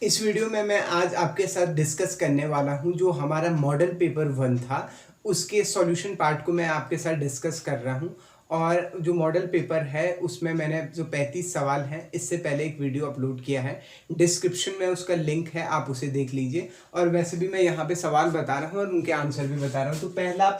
इस वीडियो में मैं आज आपके साथ डिस्कस करने वाला हूं जो हमारा मॉडल पेपर 1 था उसके सॉल्यूशन पार्ट को मैं आपके साथ डिस्कस कर रहा हूं। और जो मॉडल पेपर है उसमें मैंने जो 35 सवाल हैं इससे पहले एक वीडियो अपलोड किया है। डिस्क्रिप्शन में उसका लिंक है, आप उसे देख लीजिए। और वैसे भी मैं यहाँ पे सवाल बता रहा हूँ और उनके आंसर भी बता रहा हूँ। तो पहला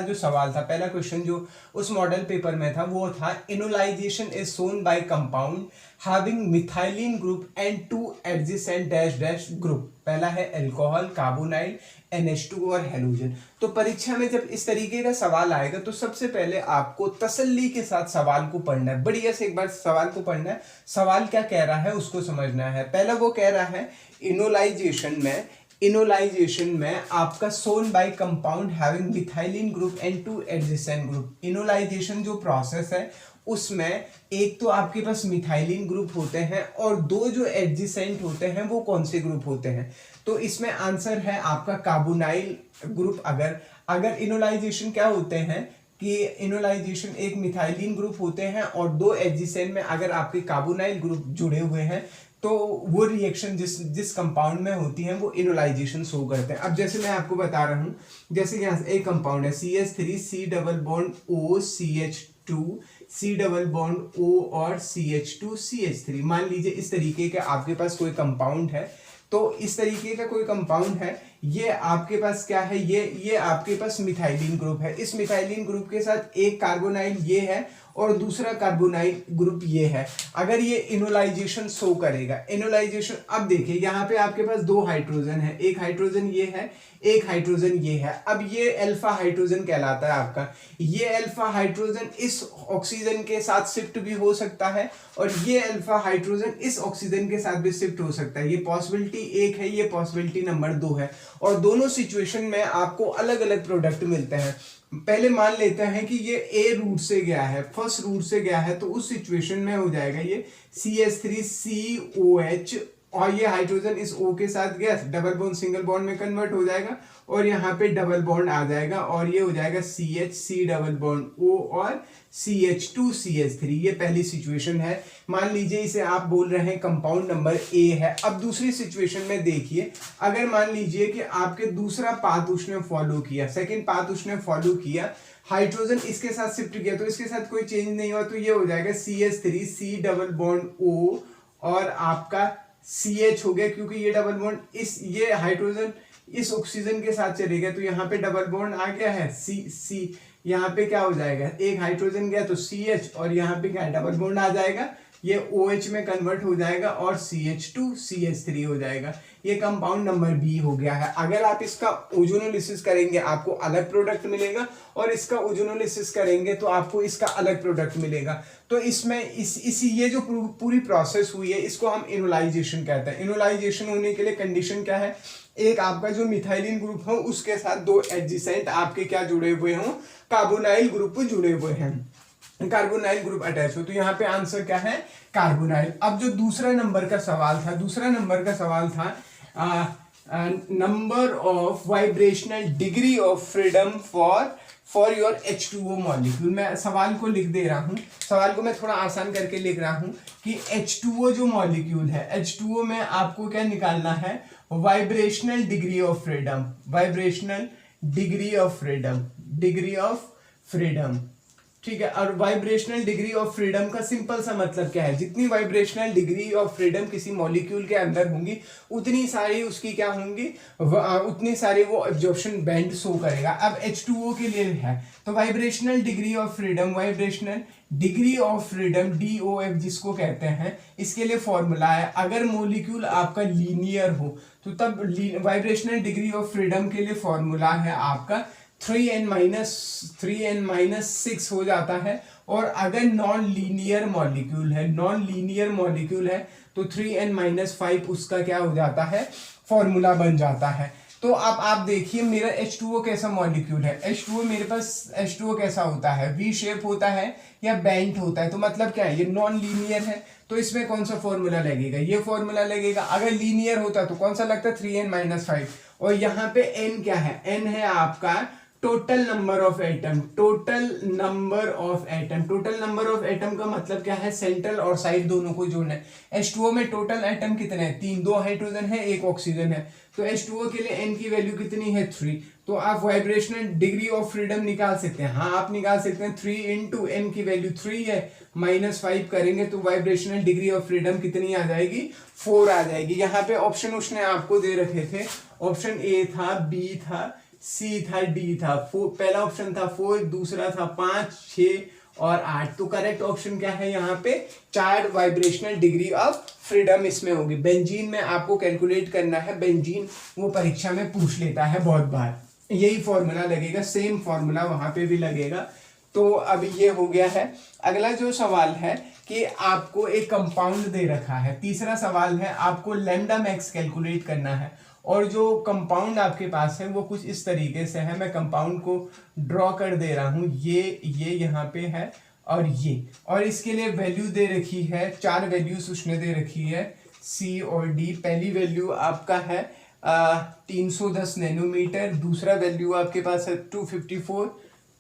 जो सवाल था, पहला क्वेश्चन जो उस मॉडल पेपर में था वो था enolization is shown by compound having methylene group and two adjacent dash dash group। पहला है अल्कोहल, कार्बोनाइल, NH2 और हेलोजन। तो परीक्षा में जब इस तरीके का सवाल आएगा तो सबसे पहले आपको तसल्ली के साथ सवाल को पढ़ना है, बढ़िया से एक बार सवाल को पढ़ना है, सवाल क्या कह रहा है उसको समझना है। पहला वो कह रहा है इनोलाइजेशन में आपका shown by compound having methylene group and two adjacent group. Enolization जो प्रोसेस है उसमें एक तो आपके पास मिथाइलिन ग्रुप होते हैं और दो जो एडजेसेंट होते हैं वो कौन से ग्रुप होते हैं। तो इसमें आंसर है आपका कार्बोनाइल ग्रुप। अगर इनोलाइजेशन क्या होते हैं कि इनोलाइजेशन एक मिथाइलिन ग्रुप होते हैं और दो एडजेसेंट में अगर आपके कार्बोनाइल ग्रुप जुड़े हुए हैं तो वो रिएक्शन जिस कंपाउंड में होती है वो इनोलाइजेशन शो करते हैं। अब जैसे मैं आपको बता रहा हूं, जैसे यहाँ एक कंपाउंड है CH3 C double bond O CH2 C double bond O और CH2 CH3। मान लीजिए इस तरीके का आपके पास कोई कंपाउंड है, तो इस तरीके का कोई कंपाउंड है, ये आपके पास क्या है, ये आपके पास मिथाइलिन ग्रुप है। इस मिथाइलिन ग्रुप के साथ एक कार्बोनाइल ये है और दूसरा कार्बोनाइल ग्रुप ये है। अगर ये इनोलाइजेशन शो करेगा, इनोलाइजेशन, अब देखिए यहाँ पे आपके पास दो हाइड्रोजन है, एक हाइड्रोजन ये है, एक हाइड्रोजन ये है। अब ये अल्फा हाइड्रोजन कहलाता है आपका। ये अल्फा हाइड्रोजन इस ऑक्सीजन के साथ शिफ्ट भी हो सकता है और ये अल्फा हाइड्रोजन इस ऑक्सीजन के साथ भी शिफ्ट हो सकता है। ये पॉसिबिलिटी एक है, ये पॉसिबिलिटी नंबर 2 है। और दोनों सिचुएशन में आपको अलग अलग प्रोडक्ट मिलते हैं। पहले मान लेते हैं कि ये ए रूट से गया है, फर्स्ट रूट से गया है, तो उस सिचुएशन में हो जाएगा ये CH3COH और ये हाइड्रोजन इस O के साथ गया, डबल बॉन्ड सिंगल बॉन्ड में कन्वर्ट हो जाएगा और यहाँ पे डबल बॉन्ड आ जाएगा और ये हो जाएगा CH डबल बॉन्ड O और CH2CH3। ये पहली सिचुएशन है। मान लीजिए इसे आप बोल रहे हैं कंपाउंड नंबर A है। अब दूसरी सिचुएशन में देखिए, अगर मान लीजिए कि आपके दूसरा पाथ उसने फॉलो किया, सेकेंड पाथ उसने फॉलो किया, हाइड्रोजन इसके साथ शिफ्ट किया तो इसके साथ कोई चेंज नहीं हुआ, तो ये हो जाएगा CH3 C double bond O और आपका CH हो गया, क्योंकि ये डबल बॉन्ड ये हाइड्रोजन इस ऑक्सीजन के साथ चले गए तो यहाँ पे डबल बॉन्ड आ गया है C। यहाँ पे क्या हो जाएगा, एक हाइड्रोजन गया तो CH और यहाँ पे क्या डबल बॉन्ड आ जाएगा, ये OH में कन्वर्ट हो जाएगा और CH2CH3 हो जाएगा। ये कंपाउंड नंबर B हो गया है। अगर आप इसका ओजोनोलिसिस करेंगे आपको अलग प्रोडक्ट मिलेगा और इसका ओजोनोलिसिस करेंगे तो आपको इसका अलग प्रोडक्ट मिलेगा। तो इसमें ये जो पूरी प्रोसेस हुई है इसको हम इनोलाइजेशन कहते हैं। इनोलाइजेशन होने के लिए कंडीशन क्या है, एक आपका जो मिथाइलिन ग्रुप हो उसके साथ दो एडजेसेंट आपके क्या जुड़े हुए हों, कार्बोनाइल ग्रुप जुड़े हुए हैं, कार्बोनाइल ग्रुप अटैच हो। तो यहाँ पे आंसर क्या है, कार्बोनाइल। अब जो दूसरा नंबर का सवाल था, number of vibrational degree of freedom for your H2O molecule. मैं सवाल को लिख दे रहा हूं, सवाल को मैं थोड़ा आसान करके लिख रहा हूं कि H2O जो मॉलिक्यूल है, H2O में आपको क्या निकालना है, vibrational degree of freedom, vibrational degree of freedom, ठीक है। और वाइब्रेशनल डिग्री ऑफ फ्रीडम का सिंपल सा मतलब क्या है, जितनी वाइब्रेशनल डिग्री ऑफ फ्रीडम किसी मॉलिक्यूल के अंदर होंगी उतनी सारी उसकी क्या होंगी, उतनी सारी वो एब्जॉर्प्शन बैंड शो करेगा। अब H2O के लिए है तो vibrational degree of freedom DOF जिसको कहते हैं, इसके लिए फॉर्मूला है, अगर मॉलिक्यूल आपका लीनियर हो तो तब वाइब्रेशनल डिग्री ऑफ फ्रीडम के लिए फॉर्मूला है आपका 3n माइनस 6 हो जाता है। और अगर नॉन लीनियर मॉलिक्यूल है तो 3n माइनस 5 उसका क्या हो जाता है, फॉर्मूला बन जाता है। तो अब आप देखिए मेरा H2O कैसा मॉलिक्यूल है, H2O मेरे पास H2O कैसा होता है, V शेप होता है या बेंट होता है। तो मतलब क्या है, ये नॉन लीनियर है तो इसमें कौन सा फॉर्मूला लगेगा, ये फॉर्मूला लगेगा। अगर लीनियर होता तो कौन सा लगता, 3n माइनस 5। और यहाँ पे n क्या है, n है आपका total number of atom, total number of atom, total number of atom का मतलब क्या है, सेंट्रल और साइड दोनों को जोड़ना है। H2O में टोटल एटम कितने हैं, 3, 2 हाइड्रोजन है, 1 ऑक्सीजन है, तो H2O के लिए n की वैल्यू कितनी है, 3। तो आप वाइब्रेशनल डिग्री ऑफ फ्रीडम निकाल सकते हैं, हाँ आप निकाल सकते हैं, 3 इंटू n की वैल्यू 3 है, -5 करेंगे तो वाइब्रेशनल डिग्री ऑफ फ्रीडम कितनी आ जाएगी, 4 आ जाएगी। यहाँ पे ऑप्शन उसने आपको दे रखे थे, ऑप्शन ए था, बी था, सी था, डी था। पहला ऑप्शन था 4, दूसरा था 5, 6 और 8। तो करेक्ट ऑप्शन क्या है, यहाँ पे 4 वाइब्रेशनल डिग्री ऑफ फ्रीडम इसमें होगी। बेंजीन में आपको कैलकुलेट करना है, बेंजीन वो परीक्षा में पूछ लेता है बहुत बार, यही फॉर्मूला लगेगा, सेम फॉर्मूला वहां पे भी लगेगा। तो अब ये हो गया है। अगला जो सवाल है कि आपको एक कंपाउंड दे रखा है। तीसरा सवाल है आपको लैम्डा मैक्स कैलकुलेट करना है, और जो कंपाउंड आपके पास है वो कुछ इस तरीके से है। मैं कंपाउंड को ड्रॉ कर दे रहा हूँ, ये यहाँ पे है और ये, और इसके लिए वैल्यू दे रखी है, 4 वैल्यूज उसने दे रखी है, सी और डी। पहली वैल्यू आपका है 310 नैनोमीटर, दूसरा वैल्यू आपके पास है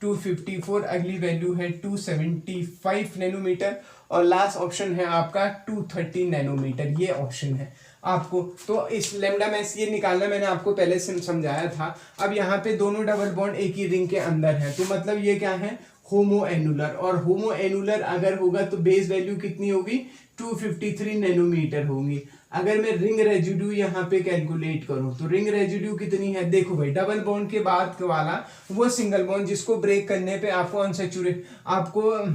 254, अगली वैल्यू है 275 नैनोमीटर, और लास्ट ऑप्शन है आपका 230 नैनोमीटर। ये ऑप्शन है आपको। तो इस लैम्डा मैक्स ये निकालना मैंने आपको पहले से समझाया था। अब यहाँ पे दोनों डबल बॉन्ड एक ही रिंग के अंदर है, तो मतलब ये क्या है, होमो एनुलर, और होमो एनुलर अगर होगा तो बेस वैल्यू कितनी होगी, 253 नैनोमीटर होंगी। अगर मैं रिंग रेजिड्यू यहाँ पे कैलकुलेट करूं तो रिंग रेजिड्यू कितनी है, देखो भाई डबल बॉन्ड के बाद वाला वो सिंगल बॉन्ड जिसको ब्रेक करने पे आपको अनसैचुरेट, आपको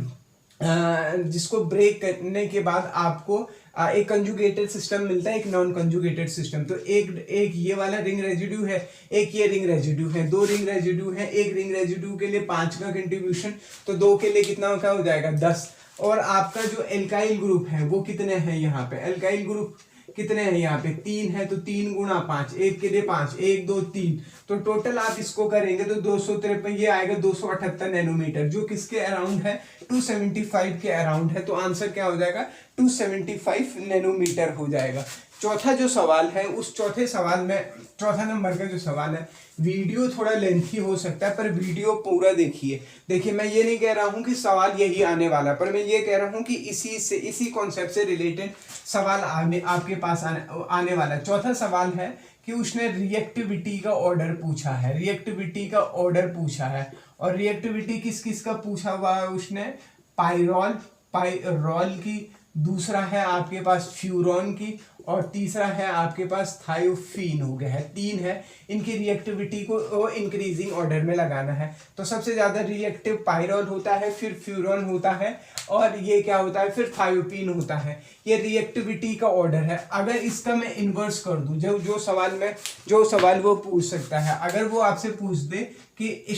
जिसको ब्रेक करने के बाद आपको एक कंजुगेटेड सिस्टम मिलता है, एक नॉन कंजुगेटेड सिस्टम। तो एक ये वाला रिंग रेजिड्यू है, एक ये रिंग रेजिड्यू है, 2 रिंग रेजिड्यू है। एक रिंग रेजिड्यू के लिए 5 का कंट्रीब्यूशन, तो 2 के लिए कितना का हो जाएगा, 10। और आपका जो एल्काइल ग्रुप है वो कितने हैं, यहाँ पे एल्काइल ग्रुप कितने हैं, यहाँ पे 3 है, तो 3 गुणा 5, 1 के लिए 5, 1 2 3, तो टोटल आप इसको करेंगे तो 253, ये आएगा 278 नैनोमीटर, जो किसके अराउंड है, 275 के अराउंड है। तो आंसर क्या हो जाएगा, 275 नैनोमीटर हो जाएगा। चौथा जो सवाल है, उस चौथे सवाल में, चौथा नंबर का जो सवाल है, वीडियो थोड़ा लेंथी हो सकता है पर वीडियो पूरा देखिए। देखिए मैं ये नहीं कह रहा हूं कि सवाल यही आने वाला, पर मैं ये कह रहा हूं कि इसी कॉन्सेप्ट से रिलेटेड सवाल आपके पास आने वाला है। चौथा सवाल है कि उसने रिएक्टिविटी का ऑर्डर पूछा है, रिएक्टिविटी का ऑर्डर पूछा है, और रिएक्टिविटी किस किस का पूछा हुआ है उसने, पायरॉल की, दूसरा है आपके पास फ्यूरॉन की, और तीसरा है आपके पास थायोफीन हो गया है। 3 है, इनकी रिएक्टिविटी को इंक्रीजिंग ऑर्डर में लगाना है। तो सबसे ज्यादा रिएक्टिव पायरॉल होता है, फिर फ्यूरॉन होता है, और ये क्या होता है, फिर थायोफीन होता है। ये रिएक्टिविटी का ऑर्डर है। अगर इसका मैं इन्वर्स कर दूं, जो सवाल वो पूछ सकता है, अगर वो आपसे पूछ दे कि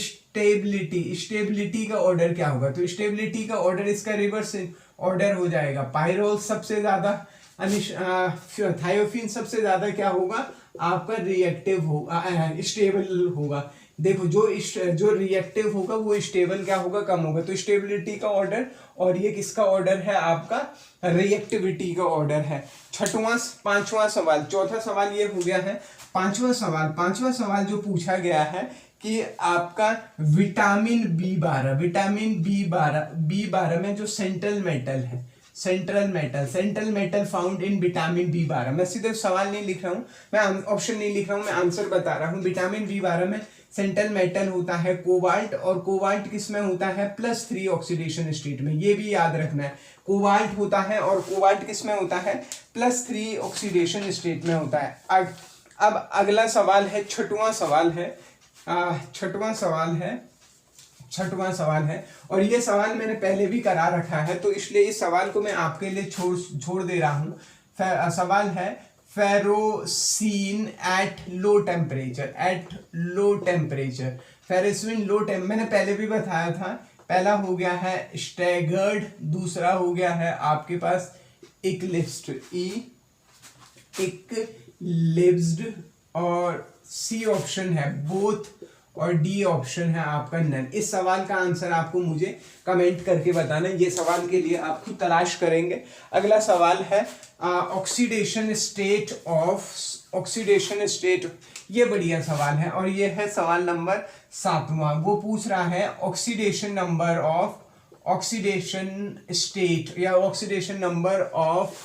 स्टेबिलिटी का ऑर्डर क्या होगा, तो स्टेबिलिटी का ऑर्डर इसका रिवर्स ऑर्डर हो जाएगा। पायरोल सबसे ज्यादा, थायोफीन सबसे ज्यादा क्या होगा आपका, रिएक्टिव होगा, स्टेबल होगा। देखो जो रिएक्टिव होगा वो स्टेबल क्या होगा, कम होगा। तो स्टेबिलिटी का ऑर्डर, और ये किसका ऑर्डर है, आपका रिएक्टिविटी का ऑर्डर है। पांचवा सवाल, चौथा सवाल ये हो गया है। पांचवा सवाल जो पूछा गया है कि आपका विटामिन B12 में जो central metal found in vitamin B12, मैं सीधे सवाल नहीं लिख रहा हूं, मैं ऑप्शन नहीं लिख रहा हूं, मैं आंसर बता रहा हूं। विटामिन B12 में सेंट्रल मेटल होता है कोबाल्ट, और कोबाल्ट किस में होता है, +3 ऑक्सीडेशन स्टेट में। ये भी याद रखना है, कोबाल्ट होता है, और कोबाल्ट किस में होता है, +3 ऑक्सीडेशन स्टेट में होता है। अब अगला सवाल है, छठवां सवाल है, और ये सवाल मैंने पहले भी करा रखा है, तो इसलिए इस सवाल को मैं आपके लिए छोड़ दे रहा हूं। सवाल है ferrocene at low temperature, ferrocene मैंने पहले भी बताया था। पहला हो गया है स्टैगर्ड, दूसरा हो गया है आपके पास इक्लिप्स्ड, और सी ऑप्शन है बोथ, और डी ऑप्शन है आपका नन। इस सवाल का आंसर आपको मुझे कमेंट करके बताना, ये सवाल के लिए आप खुद तलाश करेंगे। अगला सवाल है ऑक्सीडेशन स्टेट, ये बढ़िया सवाल है और ये है सवाल नंबर 7वां। वो पूछ रहा है ऑक्सीडेशन स्टेट या oxidation number of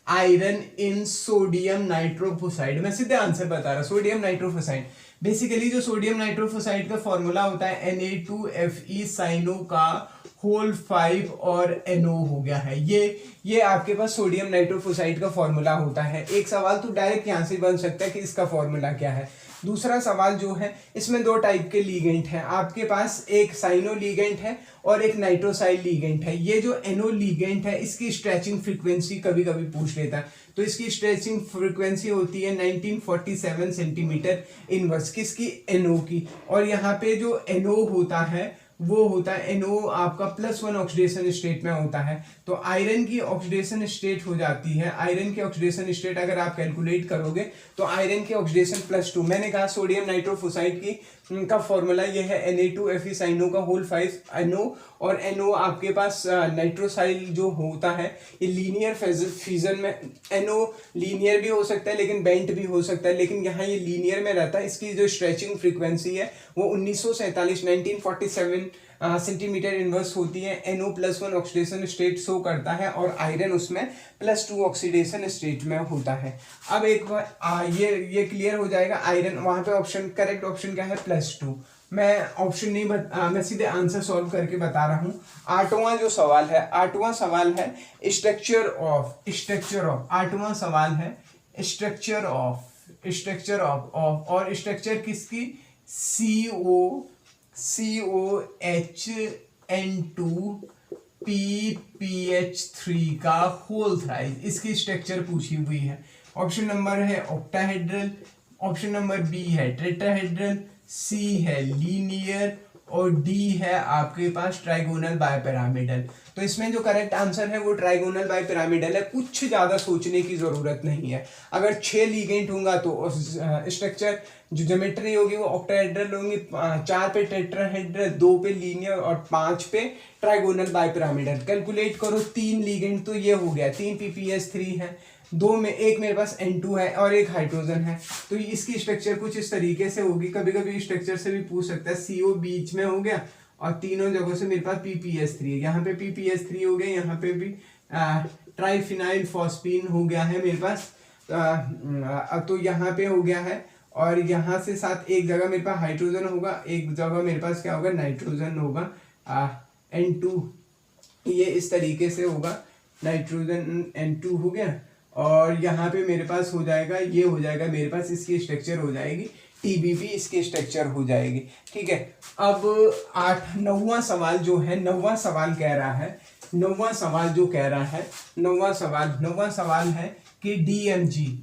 iron in sodium nitroprusside. मैं सीधे आंसर बता रहा, सोडियम नाइट्रोफोसाइड। बेसिकली जो सोडियम नाइट्रोफोसाइड का फॉर्मूला होता है Na2Fe साइनो का होल 5 और NO हो गया है। ये आपके पास सोडियम नाइट्रोफोसाइड का फॉर्मूला होता है। एक सवाल तो डायरेक्ट यहां से बन सकता है कि इसका फॉर्मूला क्या है। दूसरा सवाल जो है, इसमें दो टाइप के लीगेंट हैं आपके पास, एक साइनो लीगेंट है और एक नाइट्रोसाइल लीगेंट है। ये जो एनो लीगेंट है इसकी स्ट्रेचिंग फ्रीक्वेंसी कभी कभी पूछ लेता है, तो इसकी स्ट्रेचिंग फ्रीक्वेंसी होती है 1947 सेंटीमीटर इनवर्स, किसकी, एनो की। और यहाँ पे जो एनो होता है वो होता है NO आपका +1 ऑक्सीडेशन स्टेट में होता है। तो आयरन की ऑक्सीडेशन स्टेट हो जाती है, आयरन की ऑक्सीडेशन स्टेट अगर आप कैलकुलेट करोगे तो आयरन की ऑक्सीडेशन +2। मैंने कहा सोडियम नाइट्रोफोसाइड की का फॉर्मूला ये है Na2Fe साइनो का होल 5 NO, और NO आपके पास नाइट्रोसाइल जो होता है ये लीनियर फ्यूजन में, NO लीनियर भी हो सकता है लेकिन बेंट भी हो सकता है, लेकिन यहाँ ये लीनियर में रहता है। इसकी जो स्ट्रेचिंग फ्रीक्वेंसी है वो 1947 सेंटीमीटर इनवर्स होती है। NO +1 ऑक्सीडेशन स्टेट शो करता है और आयरन उसमें +2 ऑक्सीडेशन स्टेट में होता है। अब एक बार ये क्लियर हो जाएगा। आयरन वहां पे ऑप्शन, करेक्ट ऑप्शन क्या है, +2। मैं ऑप्शन नहीं मैं सीधे आंसर सॉल्व करके बता रहा हूँ। आठवां जो सवाल है, आठवां सवाल है स्ट्रक्चर ऑफ, आठवां सवाल है स्ट्रक्चर ऑफ और स्ट्रक्चर किसकी, COHN2PPH3 का होल थ्राइस, इसकी स्ट्रक्चर पूछी हुई है। ऑप्शन नंबर है ऑक्टाहेड्रल, ऑप्शन नंबर बी है टेट्राहेड्रल, सी है लीनियर और डी है आपके पास ट्राइगोनल बाइपिरामिडल। तो इसमें जो करेक्ट आंसर है वो ट्राइगोनल बाइपिरामिडल है। कुछ ज्यादा सोचने की जरूरत नहीं है। अगर 6 लीगेंट होगा तो स्ट्रक्चर जो ज्योमेट्री होगी वो ऑक्टाहेड्रल होंगी, 4 पे टेट्राहेड्रल, 2 पे लीनियर और 5 पे ट्राइगोनल बाइपिरामिडल। कैलकुलेट करो, 3 लीगेंट तो ये हो गया, 3 PPH3 है, 2 में एक मेरे पास N2 है और एक हाइड्रोजन है। तो इसकी स्ट्रक्चर कुछ इस तरीके से होगी। कभी कभी स्ट्रक्चर से भी पूछ सकता है, CO बीच में हो गया और तीनों जगहों से मेरे पास PPH3 है। यहाँ पे PPH3 हो गया, यहाँ पे भी ट्राइफिनाइल फॉस्फीन हो गया है मेरे पास, तो यहाँ पे हो गया है। और यहाँ से साथ एक जगह मेरे पास हाइड्रोजन होगा, एक जगह मेरे पास क्या होगा, नाइट्रोजन होगा, N2, ये इस तरीके से होगा, नाइट्रोजन N2 हो गया। और यहाँ पे मेरे पास हो जाएगा, ये हो जाएगा मेरे पास, इसकी स्ट्रक्चर हो जाएगी TBB, इसकी स्ट्रक्चर हो जाएगी। ठीक है। अब 9वां सवाल जो है, 9वां सवाल कह रहा है, 9वां सवाल जो कह रहा है, 9वां सवाल है कि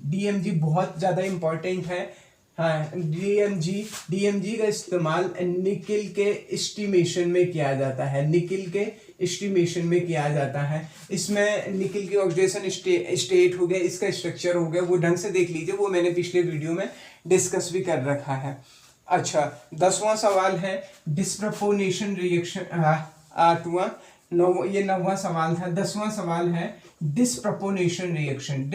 DMG बहुत ज्यादा इंपॉर्टेंट है। हाँ, DMG का इस्तेमाल निकिल के एस्टिमेशन में किया जाता है, निकिल के एस्टिमेशन में किया जाता है। इसमें निकिल की ऑक्सीडेशन स्टेट हो गया, इसका स्ट्रक्चर हो गया, वो ढंग से देख लीजिए, वो मैंने पिछले वीडियो में डिस्कस भी कर रखा है। अच्छा, 10वां सवाल है डिस्प्रपोनेशन रिएक्शन, 8वां, 9वां, ये 9वां सवाल था। 10वां सवाल है डिस्प्रपोनेशन रिएक्शन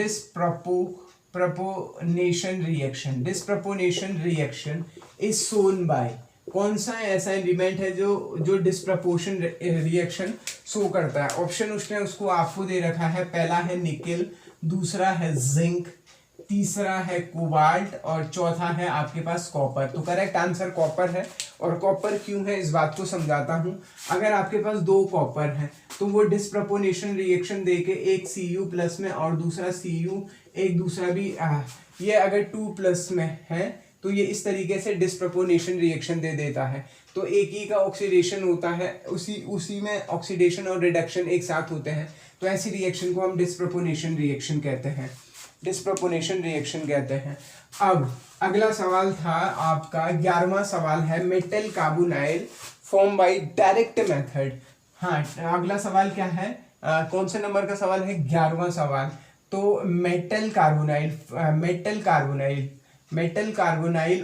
इज सोन बाय, कौन सा ऐसा एलिमेंट है जो डिस्प्रपोर्शन रिएक्शन शो करता है। ऑप्शन उसने उसको आपको दे रखा है, पहला है निकेल, दूसरा है जिंक, तीसरा है कोबाल्ट और चौथा है आपके पास कॉपर। तो करेक्ट आंसर कॉपर है। और कॉपर क्यों है इस बात को समझाता हूं। अगर आपके पास 2 कॉपर हैं तो वो डिस्प्रपोनेशन रिएक्शन देके एक Cu+ में और दूसरा Cu, एक दूसरा भी ये अगर 2+ में है तो ये इस तरीके से डिस्प्रपोनेशन रिएक्शन दे देता है। तो एक ही का ऑक्सीडेशन होता है, उसी में ऑक्सीडेशन और रिडक्शन एक साथ होते हैं, तो ऐसी रिएक्शन को हम डिस्प्रपोनेशन रिएक्शन कहते हैं। अब अगला सवाल था आपका 11वां सवाल है metal carbonyl form by direct method. हाँ, अगला सवाल क्या है, कौन से नंबर का सवाल है, 11वां सवाल। तो metal carbonyl metal carbonyl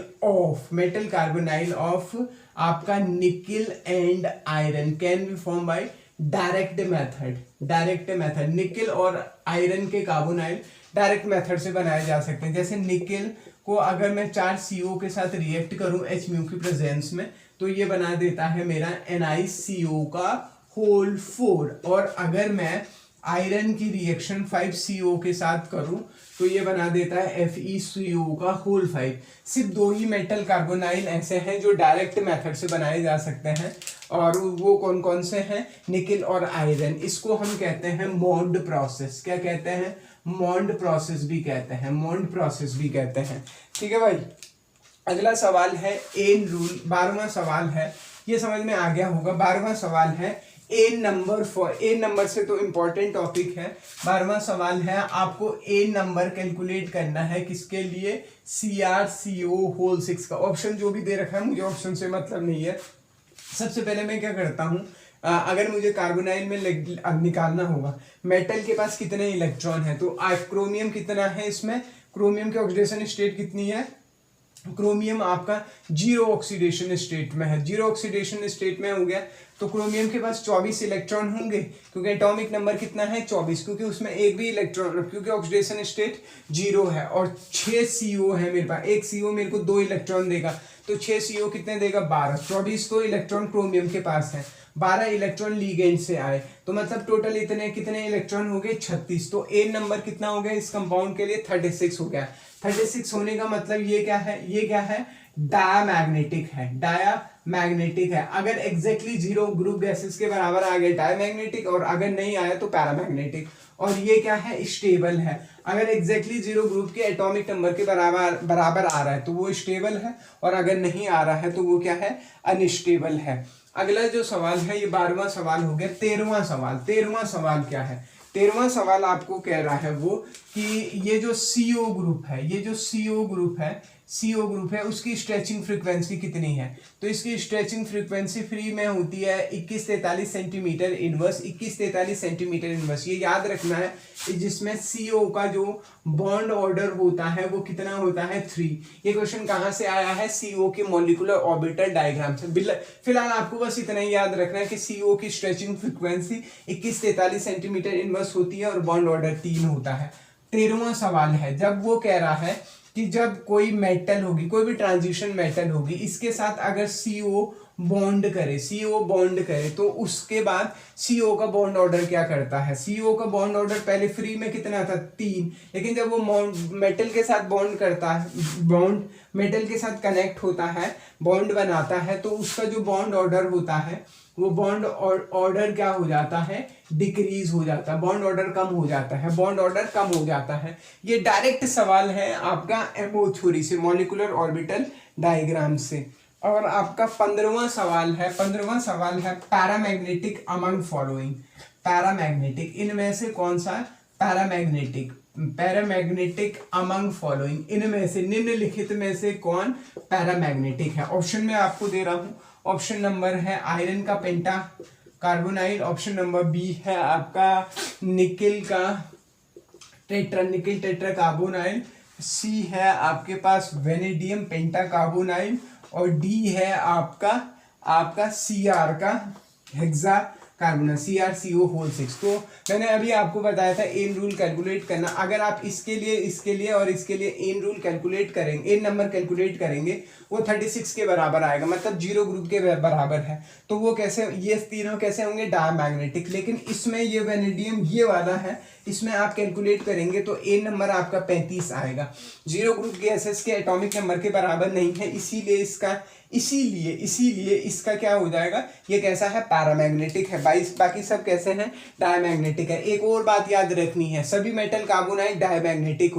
of आपका nickel and iron can be form by direct method. Nickel और आयरन के कार्बोनाइल डायरेक्ट मेथड से बनाए जा सकते हैं। जैसे निकिल को अगर मैं 4 CO के साथ रिएक्ट करूं H म्यू की प्रेजेंस में, तो ये बना देता है मेरा NiCO का होल 4। और अगर मैं आयरन की रिएक्शन 5 CO के साथ करूं तो ये बना देता है FeCO का होल 5। सिर्फ 2 ही मेटल कार्बोनाइल ऐसे हैं जो डायरेक्ट मेथड से बनाए जा सकते हैं, और वो कौन कौन से हैं? निकिल और आयरन। इसको हम कहते हैं मॉन्ड प्रोसेस। क्या कहते हैं? मॉन्ड प्रोसेस भी कहते हैं। ठीक है भाई। अगला सवाल है एन रूल। 12वां सवाल है, ये समझ में आ गया होगा। 12वां सवाल है एन नंबर से तो इंपॉर्टेंट टॉपिक है। 12वां सवाल है, आपको एन नंबर कैलकुलेट करना है किसके लिए? CrCO होल 6 का। ऑप्शन जो भी दे रखा है, मुझे ऑप्शन से मतलब नहीं है। सबसे पहले मैं क्या करता हूं, अगर मुझे कार्बोनाइल में निकालना होगा मेटल के पास कितने इलेक्ट्रॉन है, तो क्रोमियम कितना है इसमें? क्रोमियम की ऑक्सीडेशन स्टेट कितनी है? क्रोमियम आपका 0 ऑक्सीडेशन स्टेट में है। 0 ऑक्सीडेशन स्टेट में हो गया तो क्रोमियम के पास 24 इलेक्ट्रॉन होंगे, क्योंकि एटॉमिक नंबर कितना है? 24, क्योंकि उसमें एक भी इलेक्ट्रॉन, क्योंकि ऑक्सीडेशन स्टेट 0 है। और 6 CO है मेरे पास। एक CO मेरे को 2 इलेक्ट्रॉन देगा, तो 6 CO कितने देगा? 12। 24 तो इलेक्ट्रॉन क्रोमियम के पास है, 12 इलेक्ट्रॉन लीगेंड से आए, तो मतलब टोटल इतने कितने इलेक्ट्रॉन हो गए? 36। तो ए नंबर कितना हो गया इस कंपाउंड के लिए? 36 हो गया। 36 होने का मतलब ये क्या है? डायमैग्नेटिक है। अगर एग्जैक्टली 0 ग्रुप गैसेस के बराबर आ गए डायमैग्नेटिक, और अगर नहीं आया तो पैरामैग्नेटिक। और ये क्या है? स्टेबल है। अगर एग्जैक्टली 0 ग्रुप के एटॉमिक नंबर के बराबर आ रहा है तो वो स्टेबल है, और अगर नहीं आ रहा है तो वो क्या है? अनस्टेबल है। अगला जो सवाल है, ये 12वां सवाल हो गया। 13वां सवाल क्या है? 13वां सवाल आपको कह रहा है वो कि ये जो CO ग्रुप है उसकी स्ट्रेचिंग फ्रीक्वेंसी कितनी है? तो इसकी स्ट्रेचिंग फ्रीक्वेंसी फ्री में होती है 2143 सेंटीमीटर इनवर्स। 2143 सेंटीमीटर इनवर्स, ये याद रखना है। जिसमें CO का जो बॉन्ड ऑर्डर होता है वो कितना होता है? 3। ये क्वेश्चन कहाँ से आया है? CO के मॉलिक्यूलर ऑर्बिटल डायग्राम से। फिलहाल आपको बस इतना ही याद रखना है कि CO की स्ट्रेचिंग फ्रीक्वेंसी 2143 सेंटीमीटर इनवर्स होती है और बॉन्ड ऑर्डर 3 होता है। 13वां सवाल है, जब वो कह रहा है कि जब कोई मेटल होगी, कोई भी ट्रांजिशन मेटल होगी, इसके साथ अगर CO बॉन्ड करे तो उसके बाद CO का बॉन्ड ऑर्डर क्या करता है? CO का बॉन्ड ऑर्डर पहले फ्री में कितना था? 3। लेकिन जब वो मेटल के साथ बॉन्ड करता है, मेटल के साथ कनेक्ट होता है, बॉन्ड बनाता है, तो उसका जो बॉन्ड ऑर्डर होता है वो बॉन्ड ऑर्डर क्या हो जाता है? डिक्रीज हो जाता है। बॉन्ड ऑर्डर कम हो जाता है। ये डायरेक्ट सवाल है आपका MO थ्योरी से, मॉलिक्यूलर ऑर्बिटल डायग्राम से। और आपका 15वां सवाल है पैरामैग्नेटिक अमंग फॉलोइंग। पैरामैग्नेटिक, इनमें से कौन सा? पैरामैग्नेटिक अमंग फॉलोइंग, इनमें से निम्नलिखित में से कौन पैरामैग्नेटिक है? ऑप्शन में आपको दे रहा हूं। ऑप्शन नंबर है आयरन का पेंटा कार्बोनाइल। ऑप्शन नंबर B है आपका निकिल टेट्रा कार्बोनाइल। C है आपके पास वेनेडियम पेंटा कार्बोनाइल। और D है आपका Cr का हेक्सा कार्बोनाइल, CrCO होल 6। तो मैंने अभी आपको बताया था एन रूल कैलकुलेट करना। अगर आप इसके लिए और इसके लिए एन रूल कैलकुलेट करेंगे, एन नंबर कैलकुलेट करेंगे, वो 36 के बराबर आएगा, मतलब 0 ग्रुप के बराबर है। तो वो कैसे, ये तीनों कैसे होंगे? डायमैग्नेटिक। लेकिन इसमें ये वेनेडियम ये वाला है, इसमें आप कैलकुलेट करेंगे तो एन नंबर आपका 35 आएगा। 0 ग्रुप गैसेस के एटॉमिक नंबर के बराबर नहीं है, इसीलिए इसका क्या हो जाएगा? ये कैसा है? पैरामैग्नेटिक है। बाकी सब कैसे हैं? डायमैग्नेटिक है। एक और बात याद रखनी है, सभी मेटल कार्बोनाइल डायमैग्नेटिक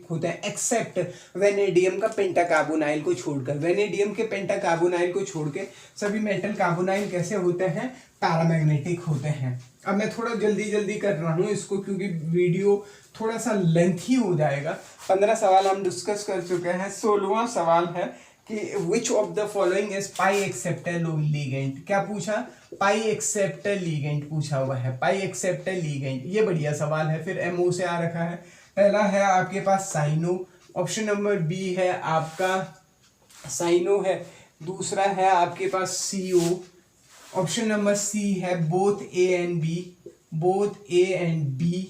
होते हैं, एक्सेप्ट वेनेडियम का पेंटाकार्बोनाइल को छोड़कर। वेनेडियम के पेंटाकार्बोनाइल को छोड़ के सभी मेटल कार्बोनाइल कैसे होते हैं? पैरामैग्नेटिक होते हैं। अब मैं थोड़ा जल्दी कर रहा हूं इसको, क्योंकि वीडियो थोड़ा सा लेंथी हो जाएगा। 15 सवाल हम डिस्कस कर चुके हैं। 16वां सवाल है कि which of the following is pi acceptor ligand. क्या पूछा? पाई एक्सेप्टर लीगेंड पूछा हुआ है। पाई एक्सेप्टर लीगेंड, ये बढ़िया सवाल है। फिर MO से आ रखा है पहला है आपके पास साइनो, ऑप्शन नंबर बी है आपका साइनो है, दूसरा है आपके पास सीओ, ऑप्शन नंबर सी है both A and B, both A and B,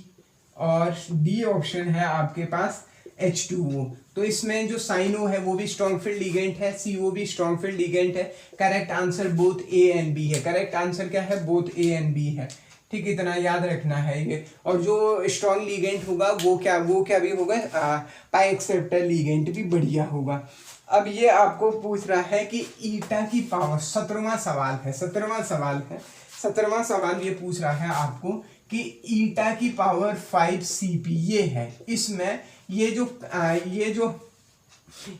और डी ऑप्शन है आपके पास H2O। तो इसमें जो साइनो है वो भी स्ट्रॉन्ग फील्ड लिगेंड है, सीओ भी स्ट्रॉन्ग फील्ड लिगेंड है। Correct answer both A and B है। करेक्ट आंसर क्या है? बोथ ए एंड बी है। ठीक, इतना याद रखना है ये। और जो स्ट्रॉन्ग लिगेंड होगा वो क्या भी होगा, पाई एक्सेप्टर लिगेंड भी बढ़िया होगा। अब ये आपको पूछ रहा है कि ईटा की पावर, 17वां सवाल है, 17वां सवाल है, 17वां सवाल ये पूछ रहा है आपको कि ईटा की पावर 5 सीपी ये है। इसमें ये जो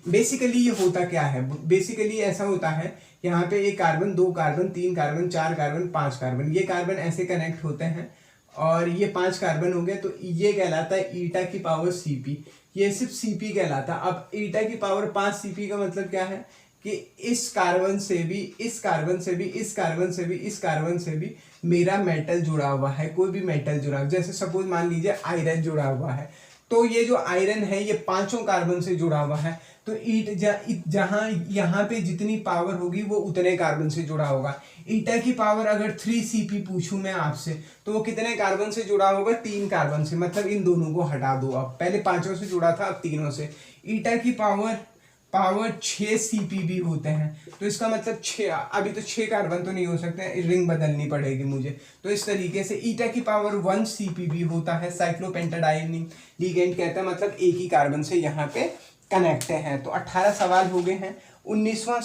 बेसिकली ये होता क्या है, बेसिकली ऐसा होता है, यहाँ पे एक carbon, 2 carbon, 3 carbon, 4 carbon, 5 carbon, ये कार्बन ऐसे कनेक्ट होते हैं और ये 5 कार्बन हो गए, तो ये कहलाता है ईटा की पावर सीपी। ये सिर्फ सीपी कहलाता। अब ईटा की पावर 5 सीपी का मतलब क्या है कि इस कार्बन से भी, इस कार्बन से भी, इस कार्बन से भी, इस कार्बन से भी मेरा मेटल जुड़ा हुआ है, कोई भी मेटल जुड़ा हुआ, जैसे सपोज मान लीजिए आयरन जुड़ा हुआ है, तो ये जो आयरन है ये 5 कार्बन से जुड़ा हुआ है, तो जहां यहाँ पे जितनी पावर होगी वो उतने कार्बन से जुड़ा होगा। ईटा की पावर अगर 3 सीपी पूछूं मैं आपसे, तो वो कितने कार्बन से जुड़ा होगा? 3 कार्बन से। मतलब इन दोनों को हटा दो, अब पहले 5 से जुड़ा था, अब 3 से। ईटा की पावर 6 सीपी भी होते हैं, तो इसका मतलब 6, अभी तो 6 कार्बन तो नहीं हो सकते, रिंग बदलनी पड़ेगी मुझे। तो इस तरीके से ईटा की पावर 1 सीपी भी होता है, साइक्लोपेंटाडाइनिन लिगेंड कहता है, मतलब एक ही कार्बन से यहाँ पे कनेक्ट है। तो 18 सवाल हो गए हैं। 19वां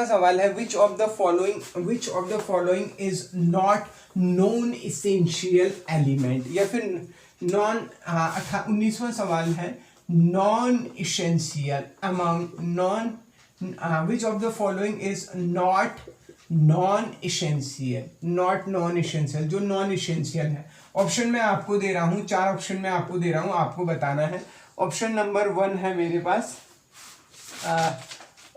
सवाल है which of the following is not non essential element, या फिर 19वां सवाल है non essential amount, which of the following is not non essential, जो नॉन इसेंशियल है। ऑप्शन में आपको दे रहा हूं, 4 ऑप्शन में आपको दे रहा हूं, आपको बताना है। ऑप्शन नंबर 1 है मेरे पास,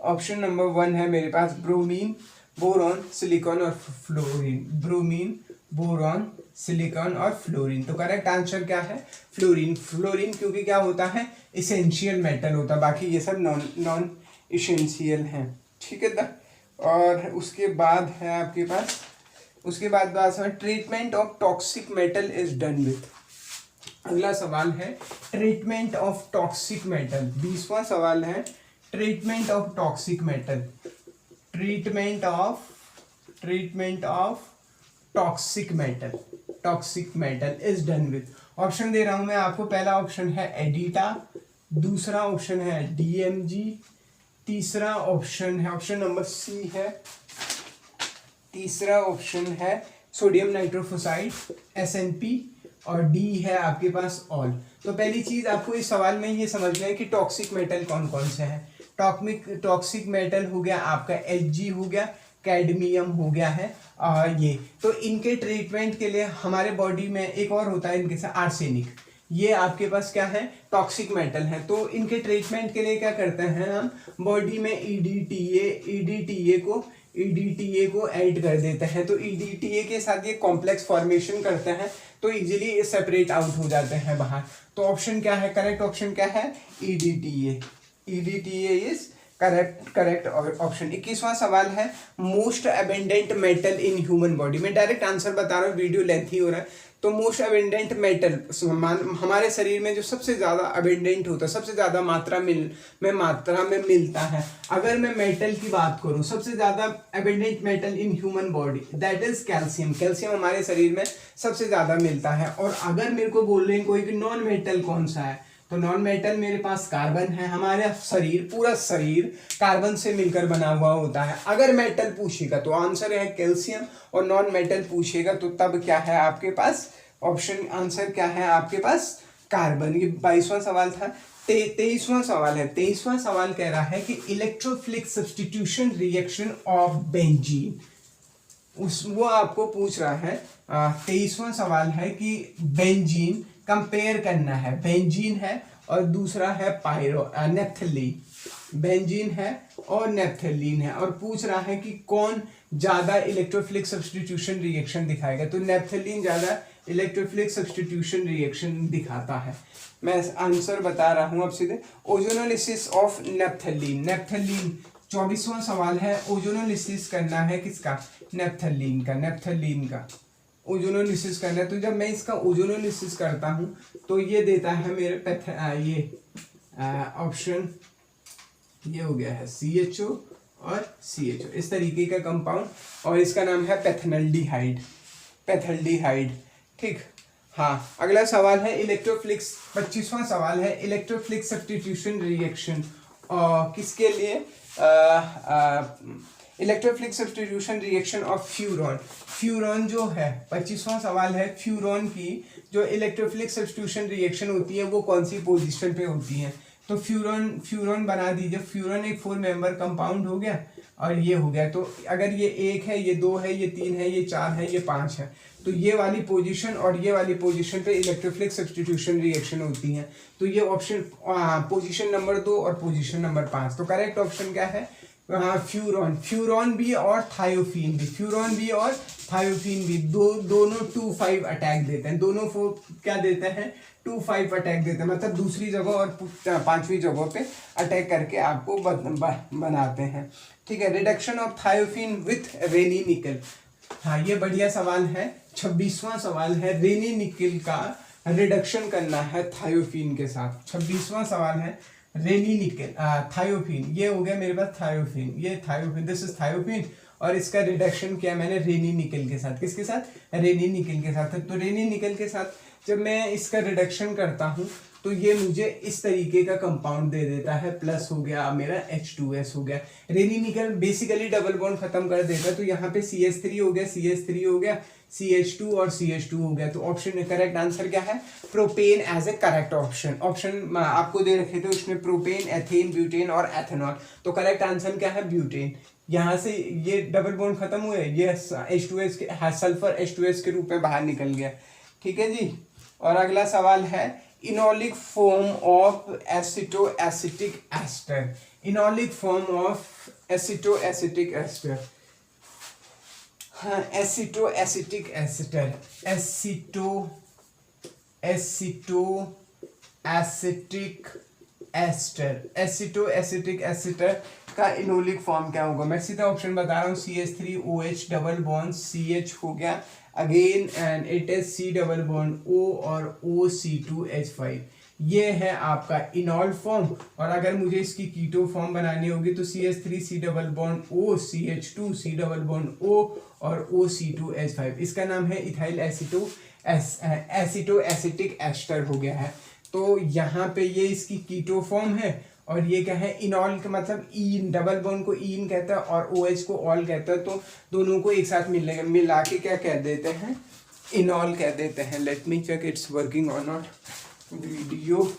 ऑप्शन नंबर 1 है मेरे पास ब्रोमीन, बोरॉन, सिलिकॉन और फ्लोरीन। ब्रोमीन, बोरॉन, सिलिकॉन और फ्लोरीन। तो करेक्ट आंसर क्या है? फ्लोरीन। फ्लोरीन क्योंकि क्या होता है? इसेंशियल मेटल होता है, बाकी ये सब नॉन इसेंशियल हैं। ठीक है। और उसके बाद है आपके पास, उसके बाद treatment of toxic metal is done with. अगला सवाल है ट्रीटमेंट ऑफ टॉक्सिक मेटल। 20वां सवाल है treatment of toxic metal, treatment of toxic metal is done with. Option दे रहा हूं मैं आपको। पहला ऑप्शन है एडिटा, दूसरा ऑप्शन है डीएमजी, तीसरा ऑप्शन है, ऑप्शन नंबर सी है, तीसरा ऑप्शन है सोडियम नाइट्रोफोसाइड SNP, और डी है आपके पास ऑल। तो पहली चीज आपको इस सवाल में ये समझना है कि टॉक्सिक मेटल कौन कौन से हैं। टॉक्सिक मेटल हो गया आपका Hg हो गया, कैडमियम हो गया है, ये। तो इनके ट्रीटमेंट के लिए हमारे बॉडी में एक और होता है इनके साथ आर्सेनिक, ये आपके पास क्या है? टॉक्सिक मेटल है। तो इनके ट्रीटमेंट के लिए क्या करते हैं हम? बॉडी में EDTA को ऐड कर देते हैं। तो EDTA के साथ ये कॉम्प्लेक्स फॉर्मेशन करते हैं, तो इजीली ये सेपरेट आउट हो जाते हैं बाहर। तो ऑप्शन क्या है? करेक्ट ऑप्शन क्या है? EDTA is correct option. 21वां सवाल है most abundant metal in human body. मैं डायरेक्ट आंसर बता रहा हूँ, वीडियो लेंथी हो रहा है। तो मोस्ट अबेंडेंट मेटल हमारे शरीर में जो सबसे ज्यादा अबेंडेंट होता है, सबसे ज्यादा मात्रा में मिलता है। अगर मैं मेटल की बात करूं, सबसे ज्यादा abundant metal in human body that is calcium. Calcium हमारे शरीर में सबसे ज्यादा मिलता है। और अगर मेरे को बोल रहे हैं कोई कि नॉन मेटल कौन सा है, तो नॉन मेटल मेरे पास कार्बन है। हमारा शरीर, पूरा शरीर कार्बन से मिलकर बना हुआ होता है। अगर मेटल पूछेगा तो आंसर है कैल्शियम, और नॉन मेटल पूछेगा तो तब क्या है आपके पास? ऑप्शन आंसर क्या है आपके पास? कार्बन। ये 22वां सवाल था। 23वां सवाल है। 23वां सवाल कह रहा है कि electrophilic substitution reaction of benzene, वो आपको पूछ रहा है। 23वां सवाल है कि बेंजीन कंपेयर करना है। बेंजीन है और दूसरा है नेप्थलीन। बेंजीन है और नेप्थलीन है, और पूछ रहा है कि कौन ज्यादा इलेक्ट्रोफिलिक सब्स्टिट्यूशन रिएक्शन दिखाएगा। तो नेप्थलीन ज्यादा इलेक्ट्रोफिलिक सब्स्टिट्यूशन रिएक्शन दिखाता है। मैं आंसर बता रहा हूँ अब सीधे, ओजोनोलिसिस ऑफ नेप्थलीन। नेप्थलीन 24वां सवाल है, ओजोनोलिसिस करना है किसका, नेप्थलीन का, नेप्थलीन का ओजोनोलिसिस करना है। तो जब मैं इसका ओजोनोलिसिस करता हूँ तो ये देता है मेरे ये ऑप्शन, ये हो गया है CHO और CHO, इस तरीके का कंपाउंड, और इसका नाम है पैथेनल्डिहाइड, पैथल्डिहाइड। ठीक, हाँ। अगला सवाल है इलेक्ट्रोफिलिक, 25वां सवाल है इलेक्ट्रोफिलिक सब्स्टिट्यूशन रिएक्शन किसके लिए, electrophilic substitution reaction of furan. Furan जो है, 25वां सवाल है, फ्यूरॉन की जो इलेक्ट्रोफिलिक सब्स्टिट्यूशन रिएक्शन होती है वो कौन सी पोजीशन पे होती है। तो फ्यूरॉन बना दीजिए। फ्यूरॉन एक 4 मेंबर कंपाउंड हो गया और ये हो गया। तो अगर ये 1 है, ये 2 है, ये 3 है, ये 4 है, ये 5 है, तो ये वाली पोजीशन और ये वाली पोजीशन पे इलेक्ट्रोफिलिक सब्स्टिट्यूशन रिएक्शन होती है। तो ये ऑप्शन पोजीशन नंबर 2 और पोजीशन नंबर 5। तो करेक्ट ऑप्शन क्या है, फ्यूरॉन। फ्यूरॉन भी और थायोफीन भी, फ्यूरॉन भी और थायोफीन भी दोनों 2-5 अटैक देते हैं, दोनों क्या देते हैं, 2-5 अटैक देते हैं, मतलब दूसरी जगह और 5वीं जगह पे अटैक करके आपको बनाते हैं। ठीक है, रिडक्शन ऑफ थायोफीन विथ रेनी निकल। हाँ, ये बढ़िया सवाल है, 26वां सवाल है, रेनी निकल का रिडक्शन करना है थायोफीन के साथ। 26वां सवाल है रेनी निकल, थायोफीन, ये हो गया मेरे पास थायोफीन, ये थायोफीन, दिस इज थायोफीन, और इसका रिडक्शन किया मैंने रेनी निकल के साथ। किसके साथ, रेनी निकल के साथ। तो रेनी निकल के साथ जब मैं इसका रिडक्शन करता हूँ तो ये मुझे इस तरीके का कंपाउंड दे देता है, प्लस हो गया मेरा H2S हो गया। रेनी निकल बेसिकली डबल बॉन्ड खत्म कर देता है, तो यहाँ पे CH3 हो गया, CH3 हो गया, CH2 और CH2 हो गया। तो ऑप्शन करेक्ट आंसर क्या है, propane as a correct option. Option आपको दे रखे थे उसमें प्रोपेन, एथेन, ब्यूटेन और एथेनॉल। तो करेक्ट आंसर क्या है, ब्यूटेन। यहाँ से ये डबल बॉन्ड खत्म हुए, ये H2S के सल्फर H2S के रूप में बाहर निकल गया। ठीक है जी। और अगला सवाल है enolic form of acetoacetic ester. Enolic form of acetoacetic ester, हाँ, acetoacetic ester, acetoacetic ester, acetoacetic ester का इनोलिक फॉर्म क्या होगा। मैं सीधा ऑप्शन बता रहा हूँ, CH3OH डबल बॉन्ड CH हो गया again, and it is C double bond O और OC2H5। ये है आपका इनॉल फॉर्म। और अगर मुझे इसकी कीटो फॉर्म बनानी होगी तो CH3C double bond O, CH2 C double bond O और OC2H5। इसका नाम है इथाइल एसिटोएसिटिक एस्टर हो गया है। तो यहाँ पे ये इसकी कीटो फॉर्म है, और ये क्या है, इनॉल का मतलब ईन, डबल बॉन्ड को ईन कहता है और OH को ऑल कहता है। तो दोनों को एक साथ मिला के क्या कह देते हैं, इनॉल कह देते हैं। Let me check it's working और नॉट वीडियो।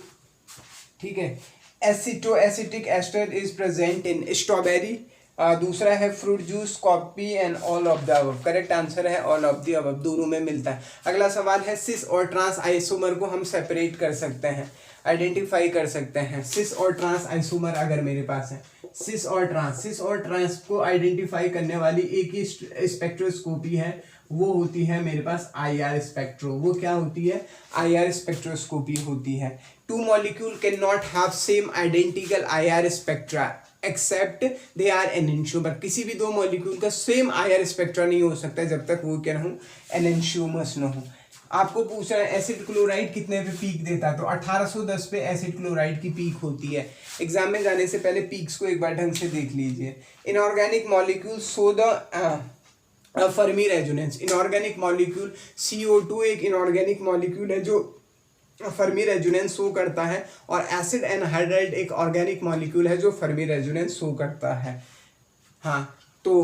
ठीक है, acetoacetic ester is present in strawberry. दूसरा है fruit juice, coffee and all of the above. Correct answer है ऑल ऑफ द अबव, दोनों में मिलता है। अगला सवाल है सिस और ट्रांस आइसोमर को हम सेपरेट कर सकते हैं, आइडेंटिफाई कर सकते हैं। सिस और ट्रांस आइसोमर अगर मेरे पास है, सिस और ट्रांस को आइडेंटिफाई करने वाली एक ही स्पेक्ट्रोस्कोपी है, वो होती है मेरे पास IR स्पेक्ट्रो। वो क्या होती है, IR स्पेक्ट्रोस्कोपी होती है। 2 molecule can not have same identical IR spectra except they are enantiomer. किसी भी 2 मॉलिक्यूल का सेम IR स्पेक्ट्रा नहीं हो सकता जब तक वो क्या हो, एनेंशियोमस न हो। आपको पूछ रहा है एसिड क्लोराइड कितने पे पीक देता है, तो 1810 पे एसिड क्लोराइड की पीक होती है। एग्जाम में जाने से पहले पीक्स को एक बार ढंग से देख लीजिए। Inorganic molecule so the Fermi resonance. Inorganic molecule CO2 एक इनऑर्गेनिक मॉलिक्यूल है जो फर्मी रेजोनेंस शो करता है, और एसिड एनहाइड्राइड एक ऑर्गेनिक मॉलिक्यूल है जो फर्मी रेजोनेंस शो करता है। हाँ, तो